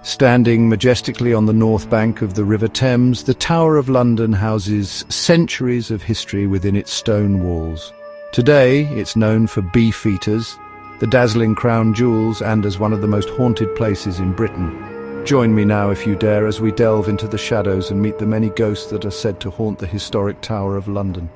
Standing majestically on the north bank of the River Thames, the Tower of London houses centuries of history within its stone walls. Today, it's known for beefeaters, the dazzling crown jewels, and as one of the most haunted places in Britain. Join me now, if you dare, as we delve into the shadows and meet the many ghosts that are said to haunt the historic Tower of London.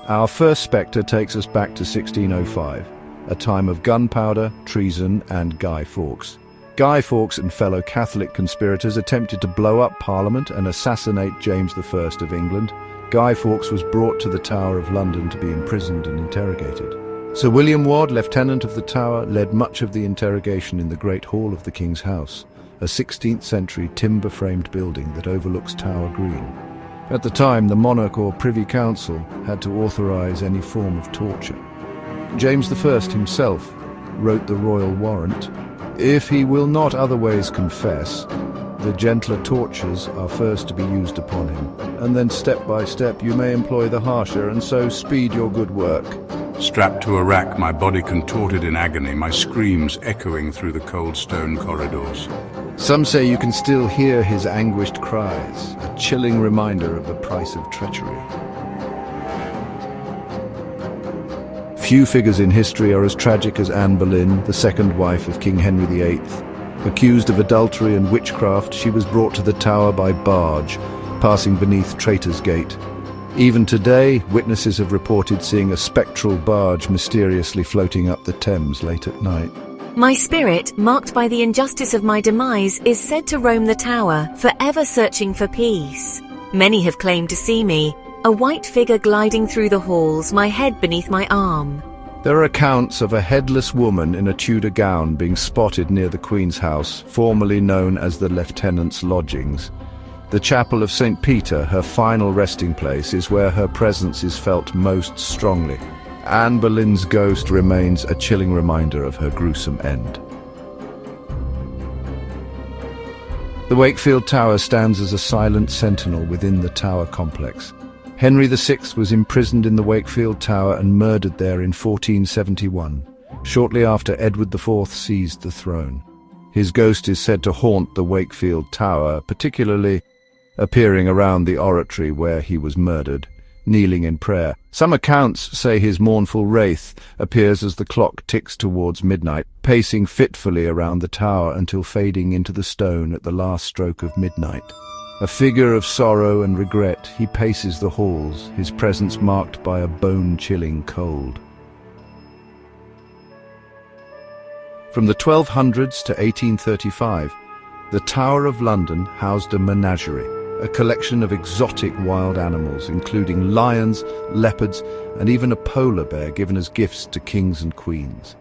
Our first spectre takes us back to 1605, a time of gunpowder, treason, and Guy Fawkes. Guy Fawkes and fellow Catholic conspirators attempted to blow up Parliament and assassinate James I of England. Guy Fawkes was brought to the Tower of London to be imprisoned and interrogated. Sir William Wadd, Lieutenant of the Tower, led much of the interrogation in the Great Hall of the King's House, a 16th-century timber-framed building that overlooks Tower Green. At the time, the monarch or Privy Council had to authorise any form of torture. James I himself wrote the royal warrant. If he will not otherwise confess, the gentler tortures are first to be used upon him, and then step by step you may employ the harsher, and so speed your good work. Strapped to a rack, my body contorted in agony, my screams echoing through the cold stone corridors. Some say you can still hear his anguished cries, a chilling reminder of the price of treachery. Few figures in history are as tragic as Anne Boleyn, the second wife of King Henry VIII. Accused of adultery and witchcraft, she was brought to the Tower by barge, passing beneath Traitor's Gate. Even today, witnesses have reported seeing a spectral barge mysteriously floating up the Thames late at night. My spirit, marked by the injustice of my demise, is said to roam the tower, forever searching for peace. Many have claimed to see me, a white figure gliding through the halls, my head beneath my arm. There are accounts of a headless woman in a Tudor gown being spotted near the Queen's house, formerly known as the Lieutenant's Lodgings. The Chapel of St. Peter, her final resting place, is where her presence is felt most strongly. Anne Boleyn's ghost remains a chilling reminder of her gruesome end. The Wakefield Tower stands as a silent sentinel within the Tower complex. Henry VI was imprisoned in the Wakefield Tower and murdered there in 1471, shortly after Edward IV seized the throne. His ghost is said to haunt the Wakefield Tower, particularly appearing around the oratory where he was murdered, kneeling in prayer. Some accounts say his mournful wraith appears as the clock ticks towards midnight, pacing fitfully around the tower until fading into the stone at the last stroke of midnight. A figure of sorrow and regret, he paces the halls, his presence marked by a bone-chilling cold. From the 1200s to 1835, the Tower of London housed a menagerie, a collection of exotic wild animals, including lions, leopards, and even a polar bear given as gifts to kings and queens.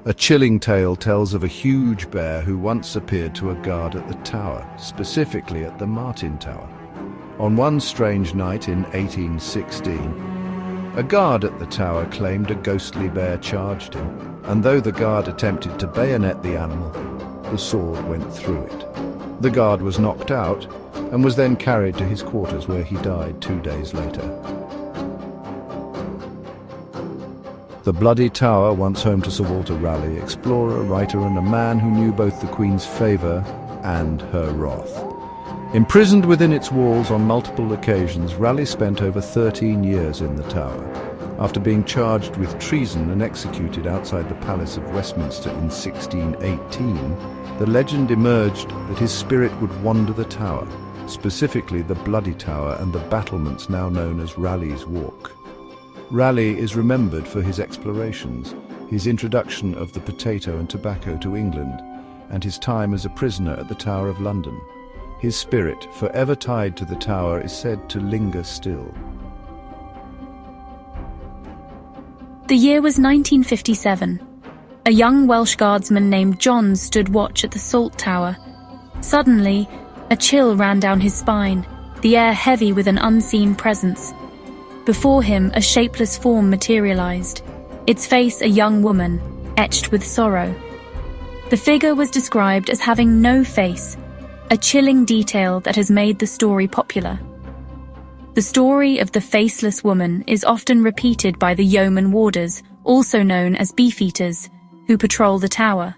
A chilling tale tells of a huge bear who once appeared to a guard at the tower, specifically at the Martin Tower. On one strange night in 1816, a guard at the tower claimed a ghostly bear charged him, and though the guard attempted to bayonet the animal, the sword went through it. The guard was knocked out and was then carried to his quarters, where he died 2 days later. The Bloody Tower, once home to Sir Walter Raleigh, explorer, writer, and a man who knew both the Queen's favour and her wrath. Imprisoned within its walls on multiple occasions, Raleigh spent over 13 years in the tower. After being charged with treason and executed outside the Palace of Westminster in 1618, the legend emerged that his spirit would wander the tower, specifically the Bloody Tower and the battlements now known as Raleigh's Walk. Raleigh is remembered for his explorations, his introduction of the potato and tobacco to England, and his time as a prisoner at the Tower of London. His spirit, forever tied to the tower, is said to linger still. The year was 1957. A young Welsh guardsman named John stood watch at the Salt Tower. Suddenly, a chill ran down his spine, the air heavy with an unseen presence. Before him, a shapeless form materialized, its face a young woman, etched with sorrow. The figure was described as having no face, a chilling detail that has made the story popular. The story of the faceless woman is often repeated by the yeoman warders, also known as beefeaters, who patrol the tower.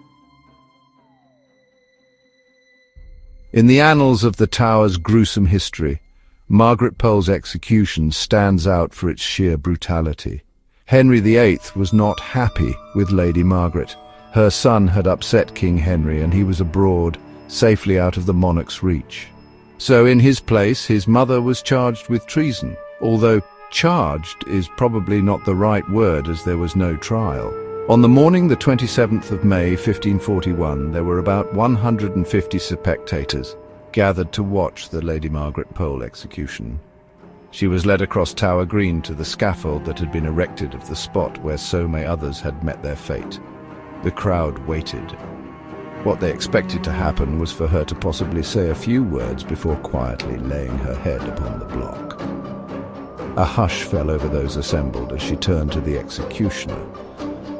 In the annals of the Tower's gruesome history, Margaret Pole's execution stands out for its sheer brutality. Henry VIII was not happy with Lady Margaret. Her son had upset King Henry, and he was abroad, safely out of the monarch's reach. So in his place, his mother was charged with treason, although charged is probably not the right word, as there was no trial. On the morning the 27th of May 1541, there were about 150 spectators gathered to watch the Lady Margaret Pole execution. She was led across Tower Green to the scaffold that had been erected at the spot where so many others had met their fate. The crowd waited. What they expected to happen was for her to possibly say a few words before quietly laying her head upon the block. A hush fell over those assembled as she turned to the executioner.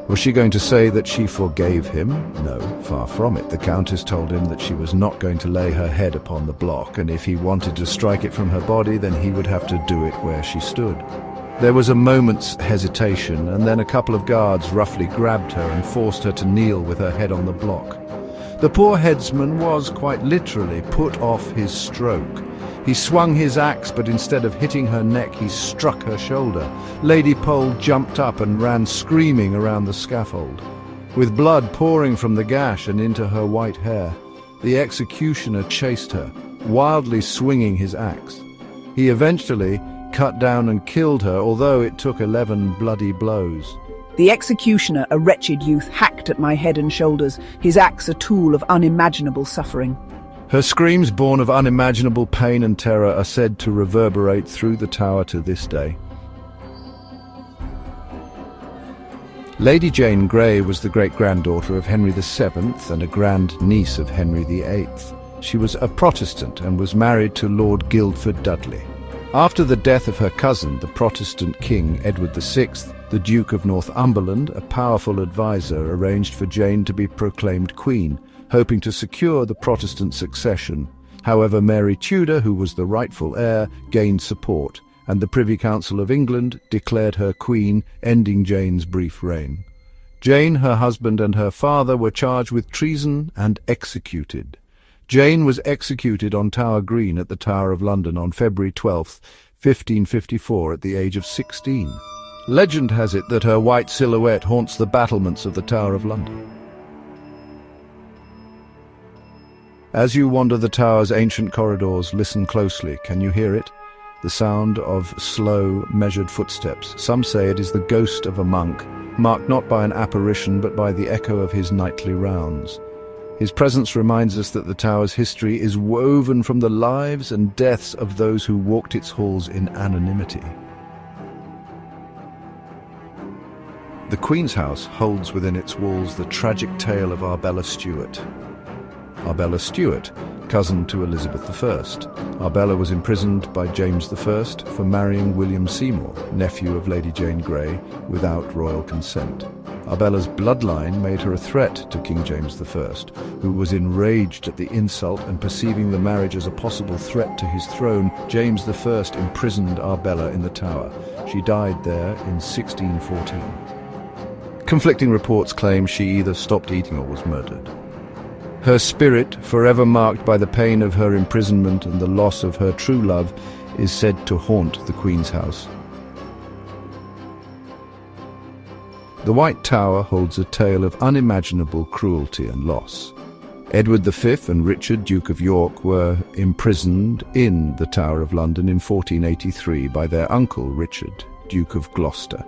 Was she going to say that she forgave him? No, far from it. The Countess told him that she was not going to lay her head upon the block, and if he wanted to strike it from her body, then he would have to do it where she stood. There was a moment's hesitation, and then a couple of guards roughly grabbed her and forced her to kneel with her head on the block. The poor headsman was, quite literally, put off his stroke. He swung his axe, but instead of hitting her neck, he struck her shoulder. Lady Pole jumped up and ran screaming around the scaffold. With blood pouring from the gash and into her white hair, the executioner chased her, wildly swinging his axe. He eventually cut down and killed her, although it took 11 bloody blows. The executioner, a wretched youth, hacked at my head and shoulders, his axe a tool of unimaginable suffering. Her screams, born of unimaginable pain and terror, are said to reverberate through the tower to this day. Lady Jane Grey was the great-granddaughter of Henry VII and a grand-niece of Henry VIII. She was a Protestant and was married to Lord Guildford Dudley. After the death of her cousin, the Protestant king Edward VI, the Duke of Northumberland, a powerful advisor, arranged for Jane to be proclaimed queen, hoping to secure the Protestant succession. However, Mary Tudor, who was the rightful heir, gained support, and the Privy Council of England declared her queen, ending Jane's brief reign. Jane, her husband, and her father were charged with treason and executed. Jane was executed on Tower Green at the Tower of London on February 12, 1554, at the age of 16. Legend has it that her white silhouette haunts the battlements of the Tower of London. As you wander the tower's ancient corridors, listen closely. Can you hear it? The sound of slow, measured footsteps. Some say it is the ghost of a monk, marked not by an apparition but by the echo of his nightly rounds. His presence reminds us that the tower's history is woven from the lives and deaths of those who walked its halls in anonymity. The Queen's House holds within its walls the tragic tale of Arbella Stuart. Arbella Stuart, cousin to Elizabeth I. Arbella was imprisoned by James I for marrying William Seymour, nephew of Lady Jane Grey, without royal consent. Arbella's bloodline made her a threat to King James I, who was enraged at the insult, and perceiving the marriage as a possible threat to his throne, James I imprisoned Arbella in the Tower. She died there in 1614. Conflicting reports claim she either stopped eating or was murdered. Her spirit, forever marked by the pain of her imprisonment and the loss of her true love, is said to haunt the Queen's House. The White Tower holds a tale of unimaginable cruelty and loss. Edward V and Richard, Duke of York, were imprisoned in the Tower of London in 1483 by their uncle Richard, Duke of Gloucester.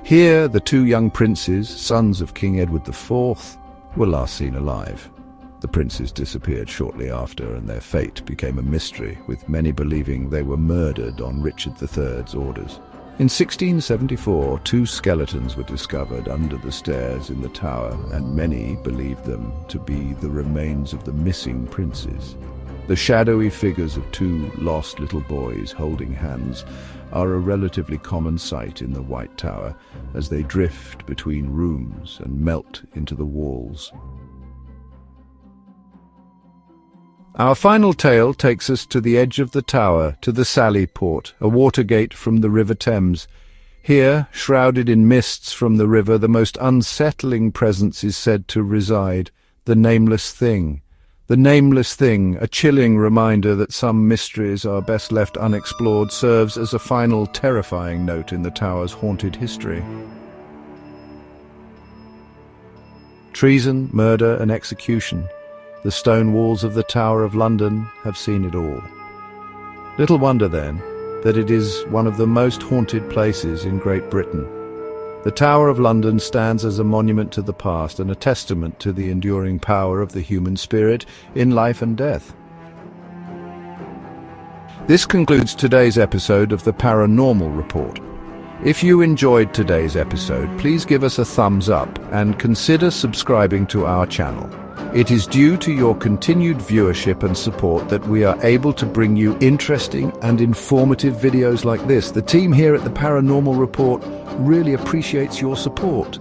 Here, the two young princes, sons of King Edward IV, were last seen alive. The princes disappeared shortly after, and their fate became a mystery, with many believing they were murdered on Richard III's orders. In 1674, 2 skeletons were discovered under the stairs in the tower, and many believed them to be the remains of the missing princes. The shadowy figures of 2 lost little boys holding hands are a relatively common sight in the White Tower as they drift between rooms and melt into the walls. Our final tale takes us to the edge of the tower, to the Sally Port, a watergate from the River Thames. Here, shrouded in mists from the river, the most unsettling presence is said to reside, the Nameless Thing. The Nameless Thing, a chilling reminder that some mysteries are best left unexplored, serves as a final terrifying note in the tower's haunted history. Treason, murder, and execution. The stone walls of the Tower of London have seen it all. Little wonder, then, that it is one of the most haunted places in Great Britain. The Tower of London stands as a monument to the past and a testament to the enduring power of the human spirit in life and death. This concludes today's episode of the Paranormal Report. If you enjoyed today's episode, please give us a thumbs up and consider subscribing to our channel. It is due to your continued viewership and support that we are able to bring you interesting and informative videos like this. The team here at the Paranormal Report really appreciates your support.